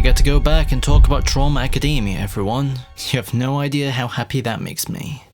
get to go back and talk about trauma academia, everyone. You have no idea how happy that makes me.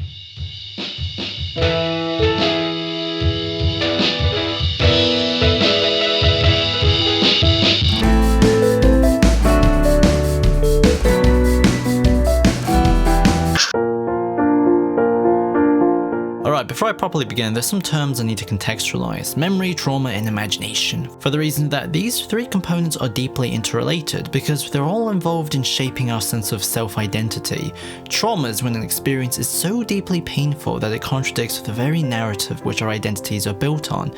Alright, before I properly begin, there's some terms I need to contextualize: memory, trauma, and imagination, for the reason that these three components are deeply interrelated because they're all involved in shaping our sense of self-identity. Trauma is when an experience is so deeply painful that it contradicts the very narrative which our identities are built on.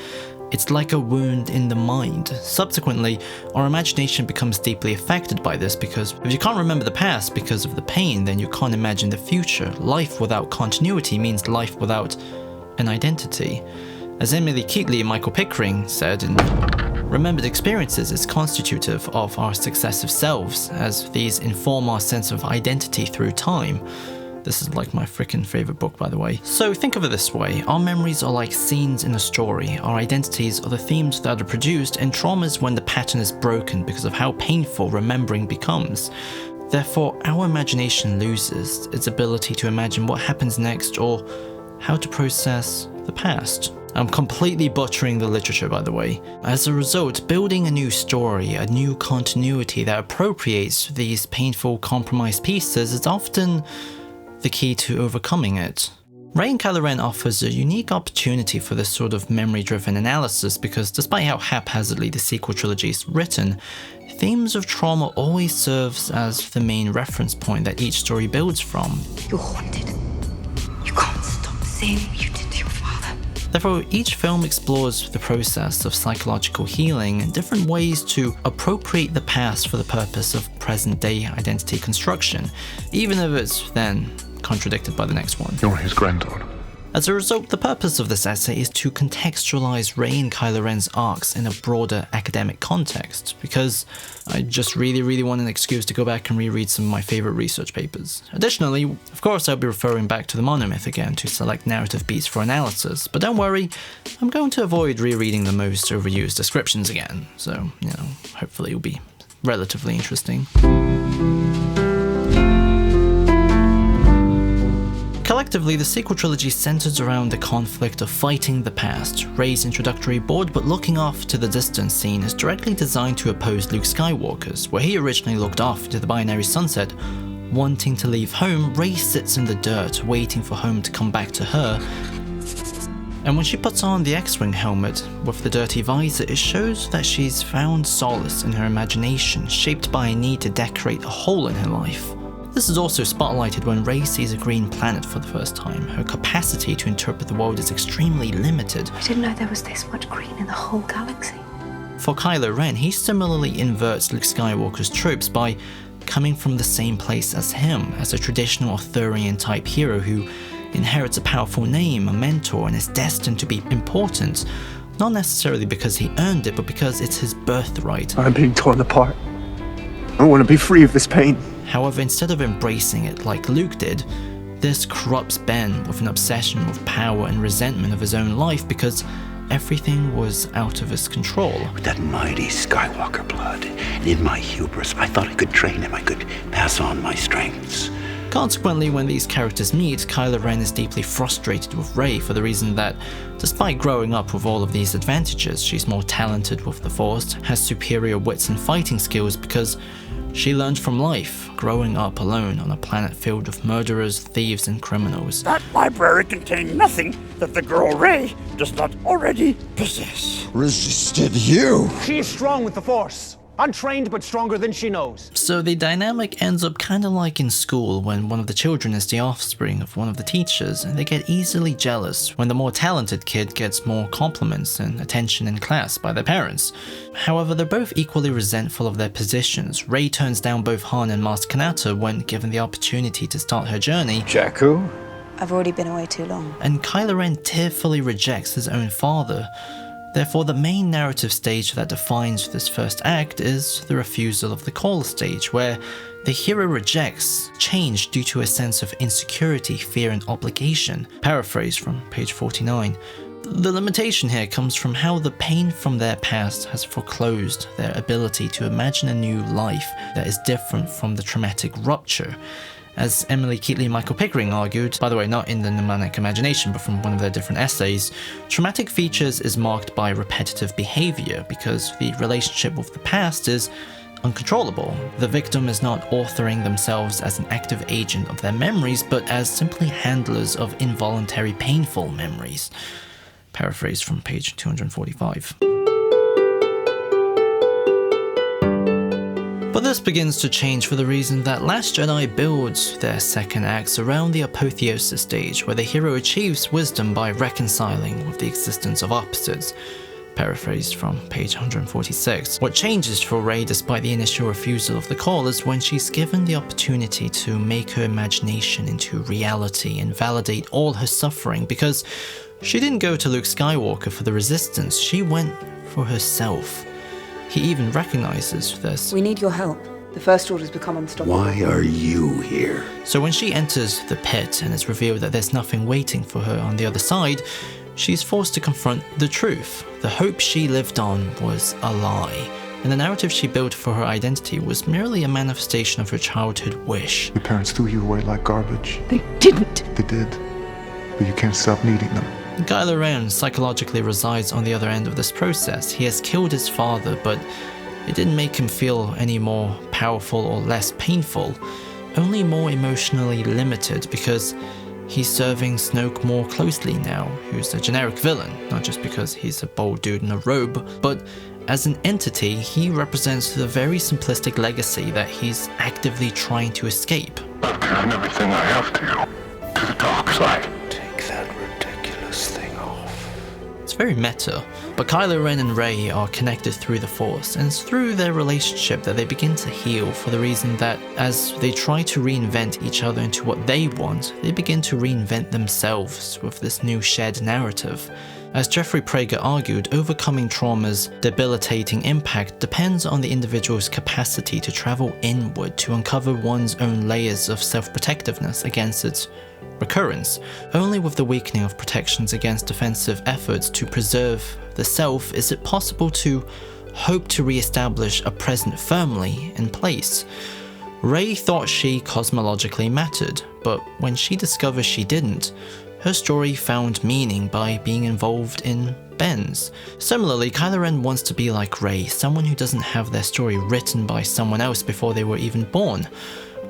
It's like a wound in the mind. Subsequently, our imagination becomes deeply affected by this because if you can't remember the past because of the pain, then you can't imagine the future. Life without continuity means life without an identity. As Emily Keightley and Michael Pickering said in Remembered Experiences is constitutive of our successive selves, as these inform our sense of identity through time. This is like my freaking favorite book, by the way. So think of it this way: our memories are like scenes in a story, our identities are the themes that are produced, and trauma is when the pattern is broken because of how painful remembering becomes. Therefore, our imagination loses its ability to imagine what happens next or how to process the past. I'm completely butchering the literature, by the way. As a result, building a new story, a new continuity that appropriates these painful, compromised pieces is often the key to overcoming it. Rey and Kylo Ren offers a unique opportunity for this sort of memory-driven analysis because despite how haphazardly the sequel trilogy is written, themes of trauma always serves as the main reference point that each story builds from. You're haunted. You can't stop the same you did to your father. Therefore, each film explores the process of psychological healing and different ways to appropriate the past for the purpose of present-day identity construction, even if it's then contradicted by the next one. You're his granddaughter. As a result, the purpose of this essay is to contextualize Rey and Kylo Ren's arcs in a broader academic context, because I just really want an excuse to go back and reread some of my favorite research papers. Additionally, of course, I'll be referring back to the monomyth again to select narrative beats for analysis, but don't worry, I'm going to avoid rereading the most overused descriptions again, so, hopefully it'll be relatively interesting. Collectively, the sequel trilogy centers around the conflict of fighting the past. Rey's introductory bored but looking off to the distance scene is directly designed to oppose Luke Skywalker's, where he originally looked off into the binary sunset. Wanting to leave home, Rey sits in the dirt, waiting for home to come back to her. And when she puts on the X-Wing helmet with the dirty visor, it shows that she's found solace in her imagination, shaped by a need to decorate a hole in her life. This is also spotlighted when Rey sees a green planet for the first time. Her capacity to interpret the world is extremely limited. I didn't know there was this much green in the whole galaxy. For Kylo Ren, he similarly inverts Luke Skywalker's tropes by coming from the same place as him, as a traditional Arthurian-type hero who inherits a powerful name, a mentor, and is destined to be important. Not necessarily because he earned it, but because it's his birthright. I'm being torn apart. I want to be free of this pain. However, instead of embracing it like Luke did, this corrupts Ben with an obsession with power and resentment of his own life because everything was out of his control. With that mighty Skywalker blood, and in my hubris, I thought I could train him, I could pass on my strengths. Consequently, when these characters meet, Kylo Ren is deeply frustrated with Rey for the reason that, despite growing up with all of these advantages, she's more talented with the Force, has superior wits and fighting skills because she learned from life, growing up alone on a planet filled with murderers, thieves, and criminals. That library contained nothing that the girl Rey does not already possess. Resisted you? She is strong with the Force. Untrained but stronger than she knows. So the dynamic ends up kinda like in school when one of the children is the offspring of one of the teachers, and they get easily jealous when the more talented kid gets more compliments and attention in class by their parents. However, they're both equally resentful of their positions. Rey turns down both Han and Master Kanata when given the opportunity to start her journey. Jakku? I've already been away too long. And Kylo Ren tearfully rejects his own father. Therefore, the main narrative stage that defines this first act is the refusal of the call stage, where the hero rejects change due to a sense of insecurity, fear, and obligation. Paraphrase from page 49. The limitation here comes from how the pain from their past has foreclosed their ability to imagine a new life that is different from the traumatic rupture. As Emily Keightley and Michael Pickering argued, by the way, not in the mnemonic imagination, but from one of their different essays, traumatic features is marked by repetitive behaviour because the relationship with the past is uncontrollable. The victim is not authoring themselves as an active agent of their memories, but as simply handlers of involuntary painful memories. Paraphrase from page 245. But this begins to change for the reason that Last Jedi builds their second acts around the apotheosis stage, where the hero achieves wisdom by reconciling with the existence of opposites. Paraphrased from page 146. What changes for Rey despite the initial refusal of the call is when she's given the opportunity to make her imagination into reality and validate all her suffering, because she didn't go to Luke Skywalker for the resistance, she went for herself. He even recognizes this. We need your help. The First Order's become unstoppable. Why are you here? So when she enters the pit and it's revealed that there's nothing waiting for her on the other side, she's forced to confront the truth. The hope she lived on was a lie, and the narrative she built for her identity was merely a manifestation of her childhood wish. Your parents threw you away like garbage. They didn't. They did. But you can't stop needing them. Kylo Ren psychologically resides on the other end of this process. He has killed his father, but it didn't make him feel any more powerful or less painful, only more emotionally limited, because he's serving Snoke more closely now, who's a generic villain, not just because he's a bold dude in a robe, but as an entity, he represents the very simplistic legacy that he's actively trying to escape. I've given everything I have to the dark side. Take that ridiculous thing off. It's very meta, but Kylo Ren and Rey are connected through the Force, and it's through their relationship that they begin to heal, for the reason that as they try to reinvent each other into what they want, they begin to reinvent themselves with this new shared narrative. As Jeffrey Prager argued, overcoming trauma's debilitating impact depends on the individual's capacity to travel inward to uncover one's own layers of self-protectiveness against its recurrence. Only with the weakening of protections against defensive efforts to preserve the self is it possible to hope to re-establish a present firmly in place. Rey thought she cosmologically mattered, but when she discovers she didn't, her story found meaning by being involved in Ben's. Similarly, Kylo Ren wants to be like Rey, someone who doesn't have their story written by someone else before they were even born.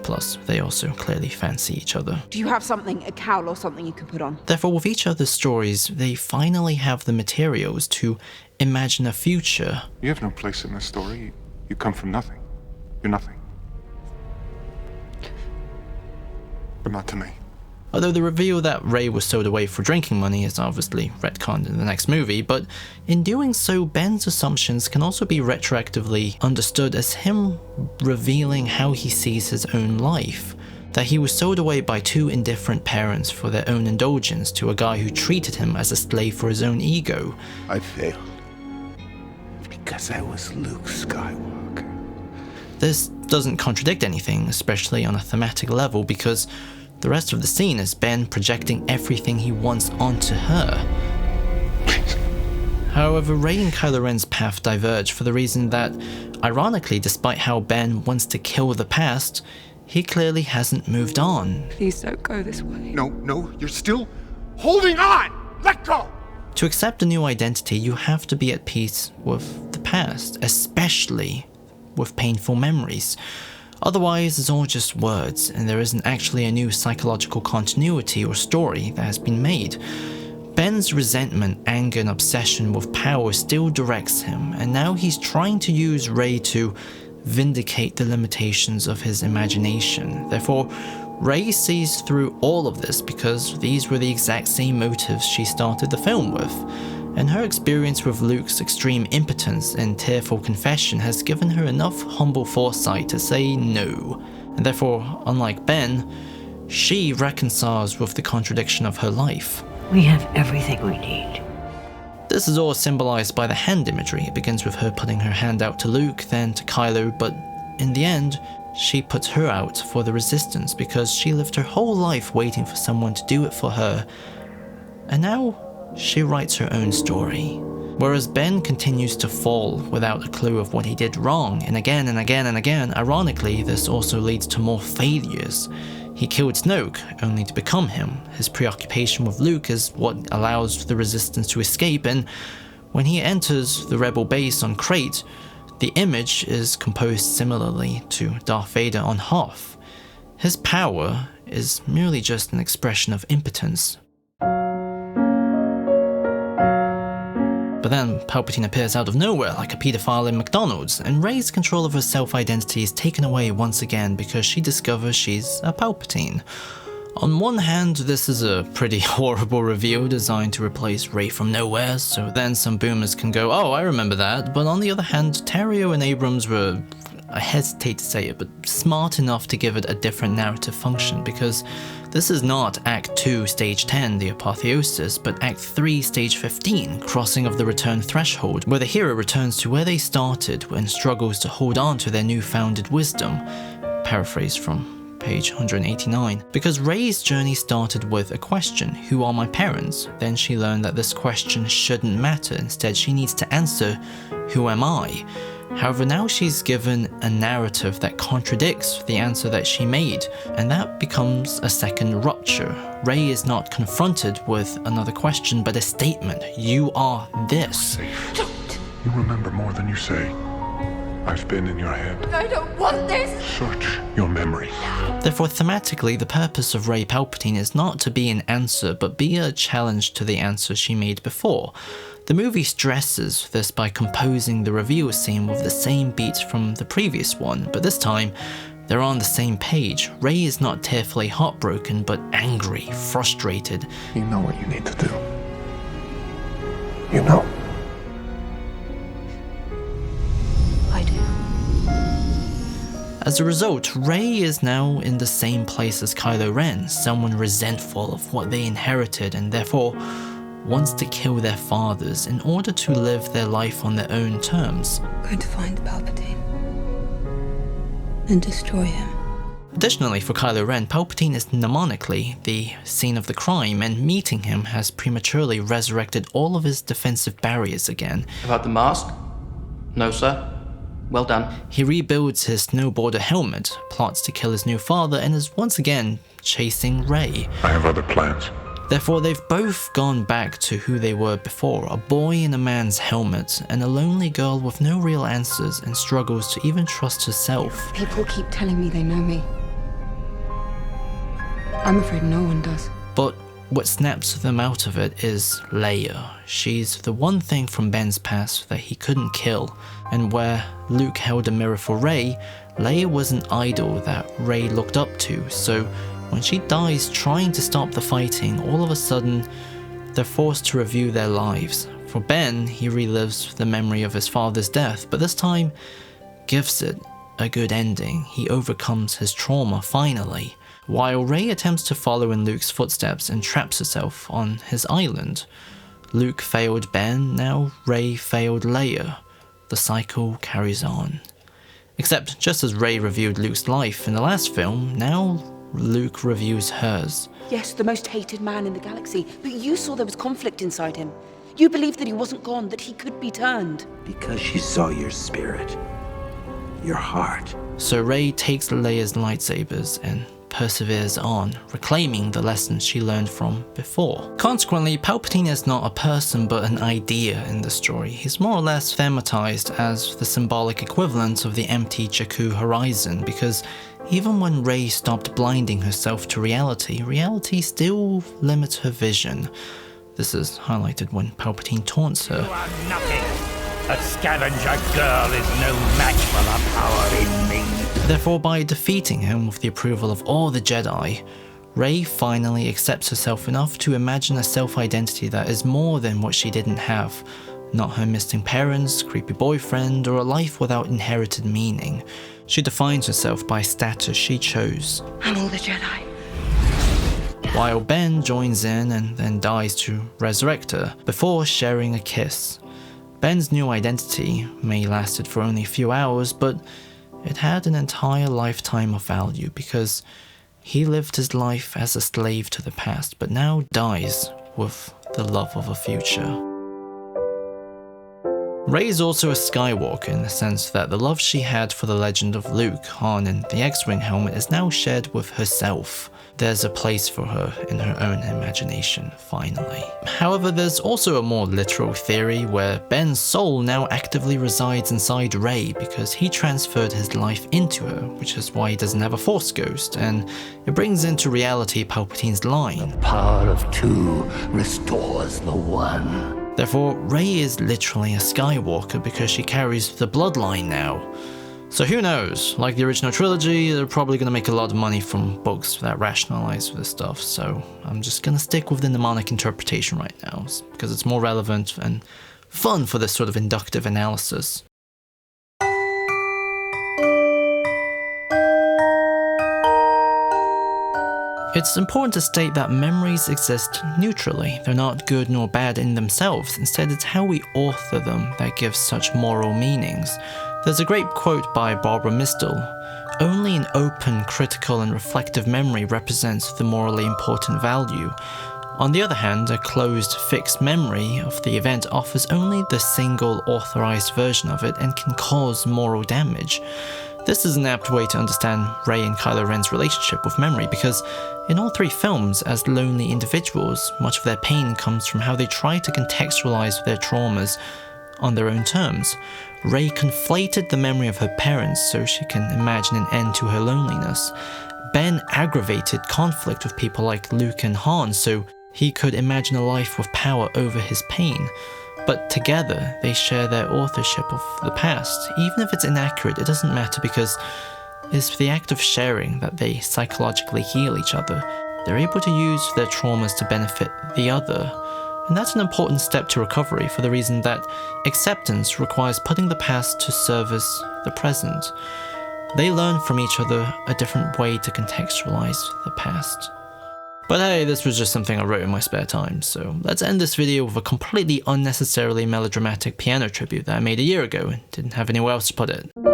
Plus, they also clearly fancy each other. Do you have something, a cowl or something you can put on? Therefore, with each other's stories, they finally have the materials to imagine a future. You have no place in this story. You come from nothing. You're nothing. But not to me. Although the reveal that Rey was sold away for drinking money is obviously retconned in the next movie, but in doing so, Ben's assumptions can also be retroactively understood as him revealing how he sees his own life. That he was sold away by two indifferent parents for their own indulgence to a guy who treated him as a slave for his own ego. I failed. Because I was Luke Skywalker. This doesn't contradict anything, especially on a thematic level, because the rest of the scene is Ben projecting everything he wants onto her. Please. However, Rey and Kylo Ren's path diverge for the reason that, ironically, despite how Ben wants to kill the past, he clearly hasn't moved on. Please don't go this way. No, you're still holding on! Let go! To accept a new identity, you have to be at peace with the past, especially with painful memories. Otherwise, it's all just words, and there isn't actually a new psychological continuity or story that has been made. Ben's resentment, anger, and obsession with power still directs him, and now he's trying to use Rey to vindicate the limitations of his imagination. Therefore, Rey sees through all of this because these were the exact same motives she started the film with. And her experience with Luke's extreme impotence and tearful confession has given her enough humble foresight to say no. And therefore, unlike Ben, she reconciles with the contradiction of her life. We have everything we need. This is all symbolized by the hand imagery. It begins with her putting her hand out to Luke, then to Kylo, but in the end, she puts her out for the resistance because she lived her whole life waiting for someone to do it for her. And now, she writes her own story. Whereas Ben continues to fall without a clue of what he did wrong, and again and again and again. Ironically, this also leads to more failures. He killed Snoke, only to become him. His preoccupation with Luke is what allows the Resistance to escape, and when he enters the Rebel base on Crait, the image is composed similarly to Darth Vader on Hoth. His power is merely just an expression of impotence. But then Palpatine appears out of nowhere like a paedophile in McDonald's, and Rey's control of her self-identity is taken away once again because she discovers she's a Palpatine. On one hand, this is a pretty horrible reveal designed to replace Rey from nowhere, so then some boomers can go, oh, I remember that, but on the other hand, Terrio and Abrams were, I hesitate to say it, but smart enough to give it a different narrative function, because this is not Act 2, Stage 10, the Apotheosis, but Act 3, Stage 15, Crossing of the Return Threshold, where the hero returns to where they started and struggles to hold on to their newfounded wisdom. Paraphrase from page 189. Because Rey's journey started with a question, who are my parents? Then she learned that this question shouldn't matter, instead she needs to answer, who am I? However, now she's given a narrative that contradicts the answer that she made, and that becomes a second rupture. Rey is not confronted with another question, but a statement. You are this. Safe. You remember more than you say. I've been in your head. I don't want this! Search your memory. Therefore, thematically, the purpose of Rey Palpatine is not to be an answer, but be a challenge to the answer she made before. The movie stresses this by composing the reveal scene with the same beats from the previous one, but this time, they're on the same page. Rey is not tearfully heartbroken, but angry, frustrated. You know what you need to do. You know. I do. As a result, Rey is now in the same place as Kylo Ren, someone resentful of what they inherited and therefore wants to kill their fathers in order to live their life on their own terms. I'm going to find Palpatine and destroy him. Additionally, for Kylo Ren, Palpatine is mnemonically the scene of the crime, and meeting him has prematurely resurrected all of his defensive barriers again. About the mask? No, sir. Well done. He rebuilds his snowboarder helmet, plots to kill his new father, and is once again chasing Rey. I have other plans. Therefore, they've both gone back to who they were before, a boy in a man's helmet, and a lonely girl with no real answers and struggles to even trust herself. People keep telling me they know me. I'm afraid no one does. But what snaps them out of it is Leia. She's the one thing from Ben's past that he couldn't kill, and where Luke held a mirror for Rey, Leia was an idol that Rey looked up to, so when she dies trying to stop the fighting, all of a sudden, they're forced to review their lives. For Ben, he relives the memory of his father's death, but this time gives it a good ending. He overcomes his trauma finally, while Rey attempts to follow in Luke's footsteps and traps herself on his island. Luke failed Ben, now Rey failed Leia. The cycle carries on. Except just as Rey reviewed Luke's life in the last film, now Luke reviews hers. Yes, the most hated man in the galaxy, but you saw there was conflict inside him. You believed that he wasn't gone, that he could be turned. Because she saw your spirit, your heart. So Rey takes Leia's lightsabers and perseveres on, reclaiming the lessons she learned from before. Consequently, Palpatine is not a person but an idea in the story. He's more or less thematized as the symbolic equivalent of the empty Jakku horizon, because even when Rey stopped blinding herself to reality, reality still limits her vision. This is highlighted when Palpatine taunts her. You are nothing. A scavenger girl is no match for the power in me. Therefore, by defeating him with the approval of all the Jedi, Rey finally accepts herself enough to imagine a self-identity that is more than what she didn't have. Not her missing parents, creepy boyfriend, or a life without inherited meaning. She defines herself by status she chose. I'm all the Jedi. While Ben joins in and then dies to resurrect her, before sharing a kiss. Ben's new identity may lasted for only a few hours, but it had an entire lifetime of value because he lived his life as a slave to the past, but now dies with the love of a future. Rey is also a Skywalker in the sense that the love she had for the legend of Luke, Han, and the X-Wing helmet is now shared with herself. There's a place for her in her own imagination, finally. However, there's also a more literal theory where Ben's soul now actively resides inside Rey because he transferred his life into her, which is why he doesn't have a Force ghost, and it brings into reality Palpatine's line. The power of two restores the one. Therefore, Rey is literally a Skywalker because she carries the bloodline now. So who knows, like the original trilogy, they're probably going to make a lot of money from books that rationalize this stuff, so I'm just going to stick with the mnemonic interpretation right now, because it's more relevant and fun for this sort of inductive analysis. It's important to state that memories exist neutrally. They're not good nor bad in themselves. Instead, it's how we author them that gives such moral meanings. There's a great quote by Barbara Mistel. Only an open, critical, and reflective memory represents the morally important value. On the other hand, a closed, fixed memory of the event offers only the single, authorized version of it and can cause moral damage. This is an apt way to understand Rey and Kylo Ren's relationship with memory, because in all three films, as lonely individuals, much of their pain comes from how they try to contextualize their traumas on their own terms. Rey conflated the memory of her parents so she can imagine an end to her loneliness. Ben aggravated conflict with people like Luke and Han so he could imagine a life with power over his pain. But together, they share their authorship of the past. Even if it's inaccurate, it doesn't matter because it's the act of sharing that they psychologically heal each other. They're able to use their traumas to benefit the other. And that's an important step to recovery for the reason that acceptance requires putting the past to service the present. They learn from each other a different way to contextualize the past. But hey, this was just something I wrote in my spare time, so let's end this video with a completely unnecessarily melodramatic piano tribute that I made a year ago and didn't have anywhere else to put it.